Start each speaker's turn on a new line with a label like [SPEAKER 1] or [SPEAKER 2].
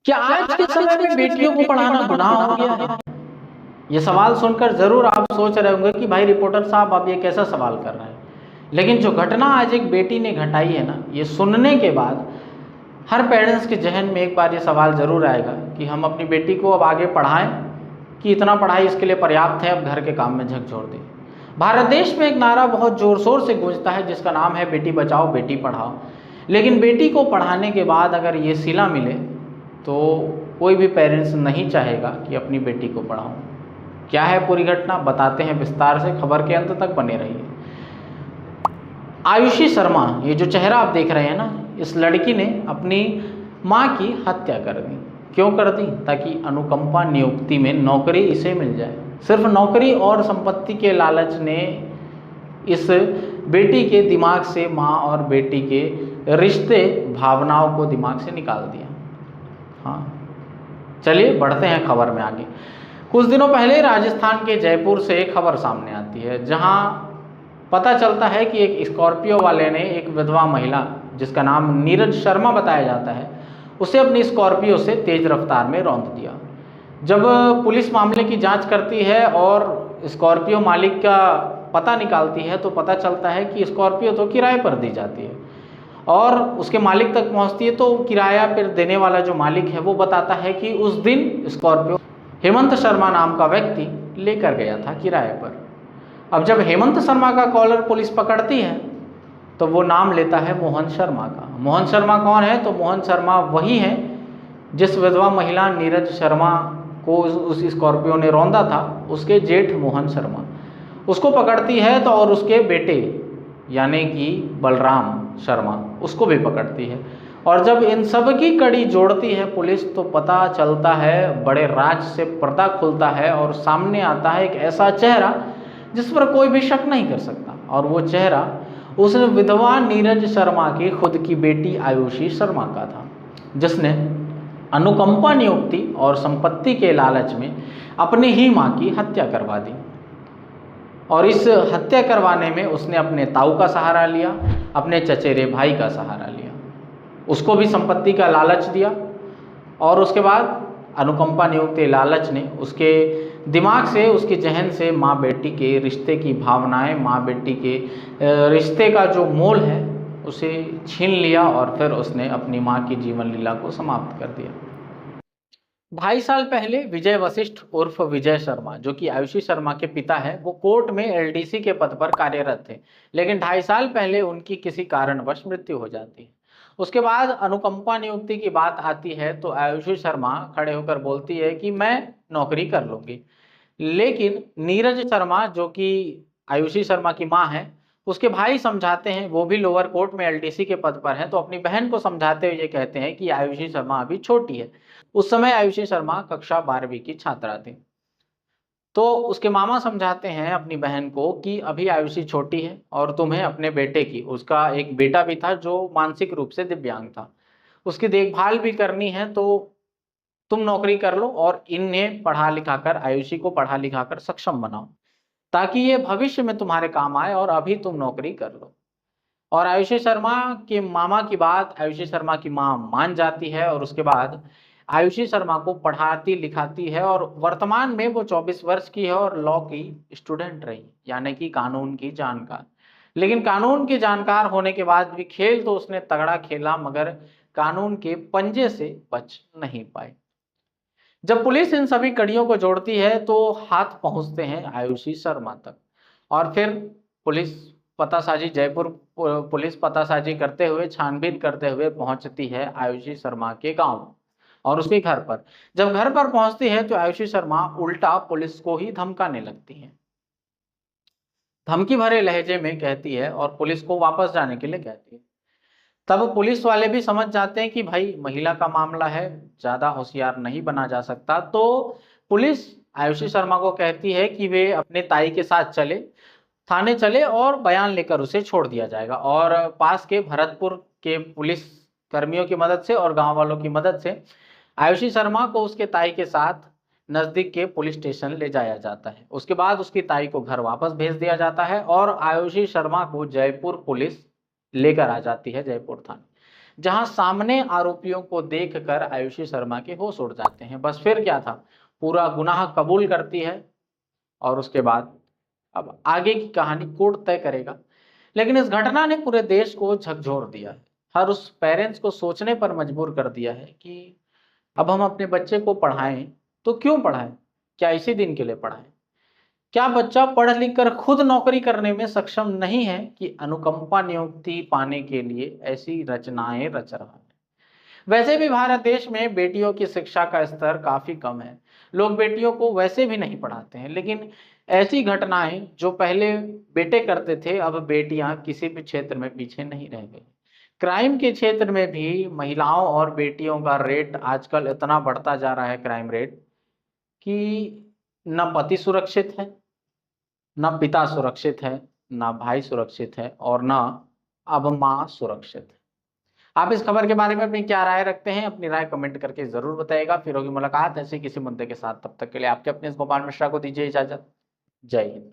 [SPEAKER 1] क्या आज के समय में बेटियों को पढ़ाना गुनाह हो गया है? ये सवाल सुनकर जरूर आप सोच रहे होंगे कि भाई रिपोर्टर साहब आप ये कैसा सवाल कर रहे हैं। लेकिन जो घटना आज एक बेटी ने घटाई है ना, ये सुनने के बाद हर पेरेंट्स के जहन में एक बार ये सवाल जरूर आएगा कि हम अपनी बेटी को अब आगे पढ़ाएं कि इतना पढ़ाई इसके लिए पर्याप्त है, अब घर के काम में झकझोर दें। भारत देश में एक नारा बहुत जोर शोर से गूंजता है जिसका नाम है बेटी बचाओ बेटी पढ़ाओ। लेकिन बेटी को पढ़ाने के बाद अगर ये सिला मिले तो कोई भी पेरेंट्स नहीं चाहेगा कि अपनी बेटी को पढ़ाऊं। क्या है पूरी घटना, बताते हैं विस्तार से, खबर के अंत तक बने रहिए। आयुषी शर्मा, ये जो चेहरा आप देख रहे हैं ना, इस लड़की ने अपनी माँ की हत्या कर दी। क्यों कर दी? ताकि अनुकंपा नियुक्ति में नौकरी इसे मिल जाए। सिर्फ नौकरी और संपत्ति के लालच ने इस बेटी के दिमाग से माँ और बेटी के रिश्ते, भावनाओं को दिमाग से निकाल दिया। हाँ, चलिए बढ़ते हैं खबर में आगे। कुछ दिनों पहले राजस्थान के जयपुर से एक खबर सामने आती है जहां पता चलता है कि एक स्कॉर्पियो वाले ने एक विधवा महिला जिसका नाम नीरज शर्मा बताया जाता है, उसे अपनी स्कॉर्पियो से तेज रफ्तार में रौंद दिया। जब पुलिस मामले की जांच करती है और स्कॉर्पियो मालिक का पता निकालती है तो पता चलता है कि स्कॉर्पियो तो किराए पर दी जाती है और उसके मालिक तक पहुंचती है तो किराया फिर देने वाला जो मालिक है वो बताता है कि उस दिन स्कॉर्पियो हेमंत शर्मा नाम का व्यक्ति लेकर गया था किराए पर। अब जब हेमंत शर्मा का कॉलर पुलिस पकड़ती है तो वो नाम लेता है मोहन शर्मा का। मोहन शर्मा कौन है? तो मोहन शर्मा वही है जिस विधवा महिला नीरज शर्मा को उस स्कॉर्पियो ने रौंदा था, उसके जेठ मोहन शर्मा। उसको पकड़ती है तो और उसके बेटे यानी कि बलराम शर्मा, उसको भी पकड़ती है। और जब इन सब की कड़ी जोड़ती है पुलिस तो पता चलता है, बड़े राज से पर्दा खुलता है और सामने आता है एक ऐसा चेहरा जिस पर कोई भी शक नहीं कर सकता। और वो चेहरा उस विधवा नीरज शर्मा की खुद की बेटी आयुषी शर्मा का था, जिसने अनुकंपा नियुक्ति और संपत्ति के लालच में अपनी ही माँ की हत्या करवा दी। और इस हत्या करवाने में उसने अपने ताऊ का सहारा लिया, अपने चचेरे भाई का सहारा लिया, उसको भी संपत्ति का लालच दिया। और उसके बाद अनुकंपा नियुक्ति लालच ने उसके दिमाग से, उसके जहन से माँ बेटी के रिश्ते की भावनाएं, माँ बेटी के रिश्ते का जो मोल है उसे छीन लिया और फिर उसने अपनी माँ की जीवन लीला को समाप्त कर दिया। 2.5 साल पहले विजय वशिष्ठ उर्फ विजय शर्मा, जो कि आयुषी शर्मा के पिता है, वो कोर्ट में एलडीसी के पद पर कार्यरत थे। लेकिन 2.5 साल पहले उनकी किसी कारणवश मृत्यु हो जाती है। उसके बाद अनुकंपा नियुक्ति की बात आती है तो आयुषी शर्मा खड़े होकर बोलती है कि मैं नौकरी कर लूंगी। लेकिन नीरज शर्मा, जो कि आयुषी शर्मा की माँ है, उसके भाई समझाते हैं, वो भी लोअर कोर्ट में एलडीसी के पद पर हैं, तो अपनी बहन को समझाते हुए ये कहते हैं कि आयुषी शर्मा अभी छोटी है। उस समय आयुषी शर्मा कक्षा 12वीं की छात्रा थी। तो उसके मामा समझाते हैं अपनी बहन को कि अभी आयुषी छोटी है और तुम्हें अपने बेटे की, उसका एक बेटा भी था जो मानसिक रूप से दिव्यांग था, उसकी देखभाल भी करनी है, तो तुम नौकरी कर लो और इन्हें पढ़ा लिखा कर, आयुषी को पढ़ा लिखा कर सक्षम बनाओ ताकि ये भविष्य में तुम्हारे काम आए, और अभी तुम नौकरी कर लो। और आयुषी शर्मा के मामा की बात आयुषी शर्मा की माँ मान जाती है और उसके बाद आयुषी शर्मा को पढ़ाती लिखाती है। और वर्तमान में वो 24 वर्ष की है और लॉ की स्टूडेंट रही, यानी कि कानून की जानकार। लेकिन कानून की जानकार होने के बाद भी खेल तो उसने तगड़ा खेला, मगर कानून के पंजे से बच नहीं पाई। जब पुलिस इन सभी कड़ियों को जोड़ती है तो हाथ पहुंचते हैं आयुषी शर्मा तक। और फिर पुलिस पतासाजी, जयपुर पुलिस पतासाजी करते हुए, छानबीन करते हुए पहुंचती है आयुषी शर्मा के गांव और उसके घर पर। जब घर पर पहुंचती है तो आयुषी शर्मा उल्टा पुलिस को ही धमकाने लगती है, धमकी भरे लहजे में कहती है और पुलिस को वापस जाने के लिए कहती है। तब पुलिस वाले भी समझ जाते हैं कि भाई महिला का मामला है, ज्यादा होशियार नहीं बना जा सकता। तो पुलिस आयुषी शर्मा को कहती है कि वे अपने ताई के साथ चले, थाने चले और बयान लेकर उसे छोड़ दिया जाएगा। और पास के भरतपुर के पुलिस कर्मियों की मदद से और गांव वालों की मदद से आयुषी शर्मा को उसके ताई के साथ नजदीक के पुलिस स्टेशन ले जाया जाता है। उसके बाद उसकी ताई को घर वापस भेज दिया जाता है और आयुषी शर्मा को जयपुर पुलिस लेकर आ जाती है, जयपुर थाने। जहां सामने आरोपियों को देखकर आयुषी शर्मा के होश उड़ जाते हैं। बस फिर क्या था, पूरा गुनाह कबूल करती है और उसके बाद अब आगे की कहानी कोर्ट तय करेगा। लेकिन इस घटना ने पूरे देश को झकझोर दिया है। हर उस पेरेंट्स को सोचने पर मजबूर कर दिया है कि अब हम अपने बच्चे को पढ़ाएं तो क्यों पढ़ाएं, क्या इसी दिन के लिए पढ़ाएं? क्या बच्चा पढ़ लिख कर खुद नौकरी करने में सक्षम नहीं है कि अनुकंपा नियुक्ति पाने के लिए ऐसी रचनाएं रच रहा है? वैसे भी भारत देश में बेटियों की शिक्षा का स्तर काफी कम है। लोग बेटियों को वैसे भी नहीं पढ़ाते हैं, लेकिन ऐसी घटनाएं जो पहले बेटे करते थे, अब बेटियां किसी भी क्षेत्र में पीछे नहीं रह गई। क्राइम के क्षेत्र में भी महिलाओं और बेटियों का रेट आजकल इतना बढ़ता जा रहा है, क्राइम रेट, कि न पति सुरक्षित है, न पिता सुरक्षित है, न भाई सुरक्षित है और न अब माँ सुरक्षित है। आप इस खबर के बारे में अपनी क्या राय रखते हैं? अपनी राय कमेंट करके जरूर बताइएगा। फिर होगी मुलाकात ऐसे किसी मुद्दे के साथ। तब तक के लिए आपके अपने इस गोपाल मिश्रा को दीजिए इजाजत। जय हिंद।